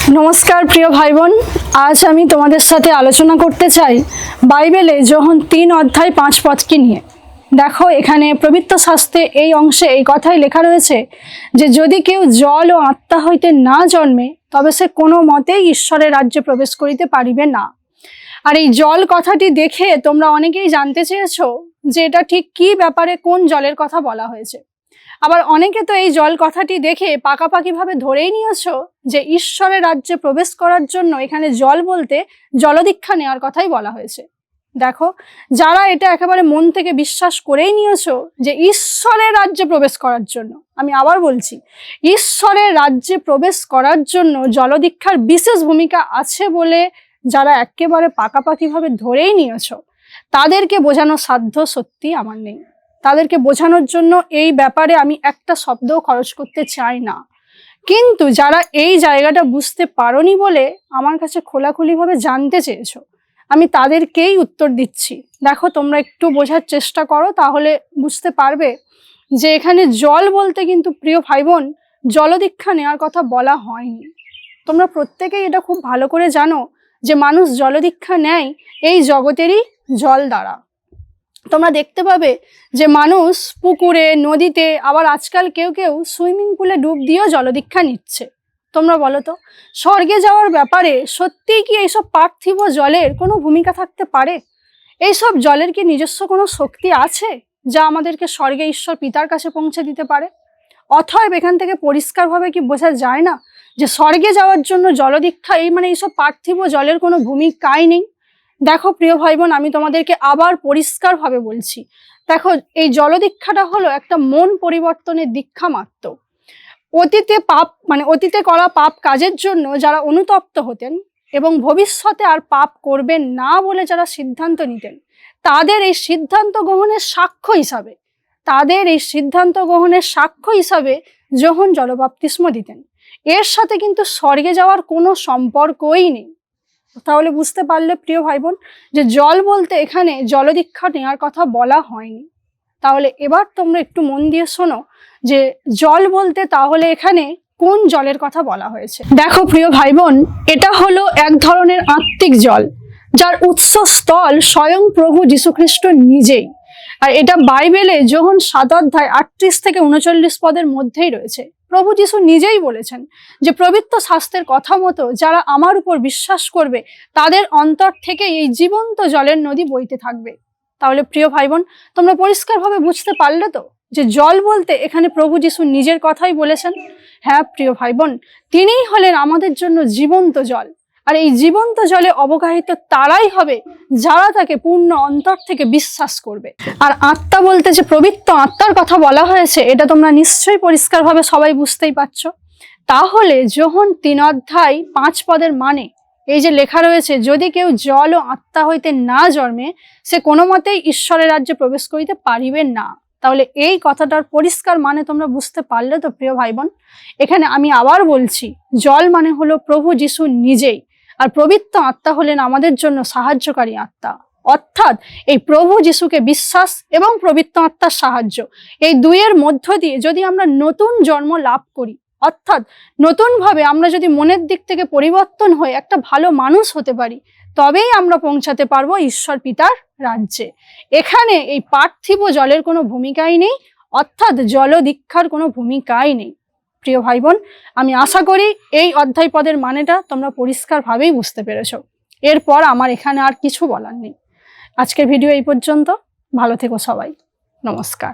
नमस्कार प्रिय भाई बोन आज আমি তোমাদের সাথে আলোচনা করতে চাই বাইবেলে যোহন 3 অধ্যায় 5 পদকে নিয়ে। দেখো এখানে পবিত্র শাস্ত্রে এই অংশে এই কথাই লেখা রয়েছে যে যদি কেউ জল ও আত্মা হইতে না জন্মে তবে সে কোনো মতেই ঈশ্বরের রাজ্যে প্রবেশ করিতে পারিবে না। আর এই জল কথাটি দেখে তোমরা অনেকেই জানতে চেয়েছো যে এটা ঠিক কি ব্যাপারে, কোন জলের কথা বলা হয়েছে। আবার অনেকে তো এই জল কথাটি দেখে পাকাপাকিভাবে ধরেই নিয়েছো যে ঈশ্বরের রাজ্যে প্রবেশ করার জন্য এখানে জল বলতে জলদীক্ষা নেওয়ার কথাই বলা হয়েছে। দেখো, যারা এটা একেবারে মন থেকে বিশ্বাস করেই নিয়েছো যে ঈশ্বরের রাজ্যে প্রবেশ করার জন্য, আমি আবার বলছি, ঈশ্বরের রাজ্যে প্রবেশ করার জন্য জলদীক্ষার বিশেষ ভূমিকা আছে বলে যারা একেবারে পাকাপাকিভাবে ধরেই নিয়েছো, তাদেরকে বোঝানোর সাধ্য সত্যি আমার নেই। তাদেরকে বোঝানোর জন্য এই ব্যাপারে আমি একটা শব্দও খরচ করতে চাই না। কিন্তু যারা এই জায়গাটা বুঝতে পারোনি বলে আমার কাছে খোলাখুলিভাবে জানতে চেয়েছো, আমি তাদেরকেই উত্তর দিচ্ছি। দেখো, তোমরা একটু বোঝার চেষ্টা করো, তাহলে বুঝতে পারবে যে এখানে জল বলতে কিন্তু প্রিয় ভাই বোন জলদীক্ষা নেওয়ার কথা বলা হয়নি। তোমরা প্রত্যেকেই এটা খুব ভালো করে জানো যে মানুষ জলদীক্ষা নেয় এই জগতেরই জল দ্বারা। তোমরা দেখতে পাবে যে মানুষ পুকুরে, নদীতে, আবার আজকাল কেউ কেউ সুইমিং পুলে ডুব দিয়েও জলদীক্ষা নিচ্ছে। তোমরা বলো তো, স্বর্গে যাওয়ার ব্যাপারে সত্যিই কি এইসব পার্থিব জলের কোনো ভূমিকা থাকতে পারে? এইসব জলের কি নিজস্ব কোনো শক্তি আছে যা আমাদেরকে স্বর্গে ঈশ্বর পিতার কাছে পৌঁছে দিতে পারে? অতএব এখান থেকে পরিষ্কারভাবে কি বোঝা যায় না যে স্বর্গে যাওয়ার জন্য জলদীক্ষা এইসব পার্থিব জলের কোনো ভূমিকাই নেই? দেখো প্রিয় ভাই বোন, আমি তোমাদেরকে আবার পরিষ্কারভাবে বলছি, দেখো এই জলদীক্ষাটা হলো একটা মন পরিবর্তনের দীক্ষা মাত্র। অতীতে করা পাপ কাজের জন্য যারা অনুতপ্ত হতেন এবং ভবিষ্যতে আর পাপ করবেন না বলে যারা সিদ্ধান্ত নিতেন, তাদের এই সিদ্ধান্ত গ্রহণের সাক্ষ্য হিসাবে যোহন জলবাপ্তিস্ম দিতেন। এর সাথে কিন্তু স্বর্গে যাওয়ার কোনো সম্পর্কই নেই। তাহলে বুঝতে পারলে প্রিয় ভাই বোন যে জল বলতে এখানে জলদীক্ষা নেওয়ার কথা বলা হয়নি। তাহলে এবার তোমরা একটু মন দিয়ে শোনো যে জল বলতে তাহলে এখানে কোন জলের কথা বলা হয়েছে। দেখো প্রিয় ভাই বোন, এটা হলো এক ধরনের আত্মিক জল যার উৎসস্থল স্বয়ং প্রভু যীশুখ্রিস্ট নিজেই। আর এটা বাইবেলে যোহন 7 অধ্যায় 38 থেকে 39 পদের মধ্যেই রয়েছে। প্রভু যীশু নিজেই বলেছেন যে পবিত্র শাস্ত্রের কথা মতো যারা আমার উপর বিশ্বাস করবে তাদের অন্তর থেকে এই জীবন্ত জলের নদী বইতে থাকবে। তাহলে প্রিয় ভাই বোন, তোমরা পরিষ্কারভাবে বুঝতে পারলে তো যে জল বলতে এখানে প্রভু যীশু নিজের কথাই বলেছেন। হ্যাঁ প্রিয় ভাই বোন, তিনিই হলেন আমাদের জন্য জীবন্ত জল। আর এই জীবন্ত জলে অবগাহিত তারাই হবে যারা তাকে পূর্ণ অন্তর থেকে বিশ্বাস করবে। আর আত্মা বলতে যে পবিত্র আত্মার কথা বলা হয়েছে, এটা তোমরা নিশ্চয়ই পরিষ্কারভাবে সবাই বুঝতেই পারছো। তাহলে যোহন 3 অধ্যায় 5 পদের মানে এই যে লেখা রয়েছে, যদি কেউ জল ও আত্মা হইতে না জন্মে সে কোনো মতেই ঈশ্বরের রাজ্যে প্রবেশ করিতে পারিবে না। তাহলে এই কথাটার পরিষ্কার মানে তোমরা বুঝতে পারলে তো প্রিয় ভাই বোন। এখানে আমি আবার বলছি, জল মানে হলো প্রভু যীশু নিজেই, আর পবিত্র আত্মা হলেন আমাদের জন্য সাহায্যকারী আত্মা। অর্থাৎ এই প্রভু যীশুকে বিশ্বাস এবং পবিত্র আত্মার সাহায্য, এই দুইয়ের মধ্য দিয়ে যদি আমরা নতুন জন্ম লাভ করি, অর্থাৎ নতুনভাবে আমরা যদি মনের দিক থেকে পরিবর্তন হয়ে একটা ভালো মানুষ হতে পারি, তবেই আমরা পৌঁছাতে পারবো ঈশ্বর পিতার রাজ্যে। এখানে এই পার্থিব জলের কোনো ভূমিকাই নেই, অর্থাৎ জলদীক্ষার কোনো ভূমিকাই নেই। প্রিয় ভাই বোন, আমি আশা করি এই অধ্যায় পদের মানেটা তোমরা পরিষ্কারভাবেই বুঝতে পেরেছো। এরপর আমার এখানে আর কিছু বলার নেই। আজকের ভিডিও এই পর্যন্ত। ভালো থেকো সবাই। নমস্কার।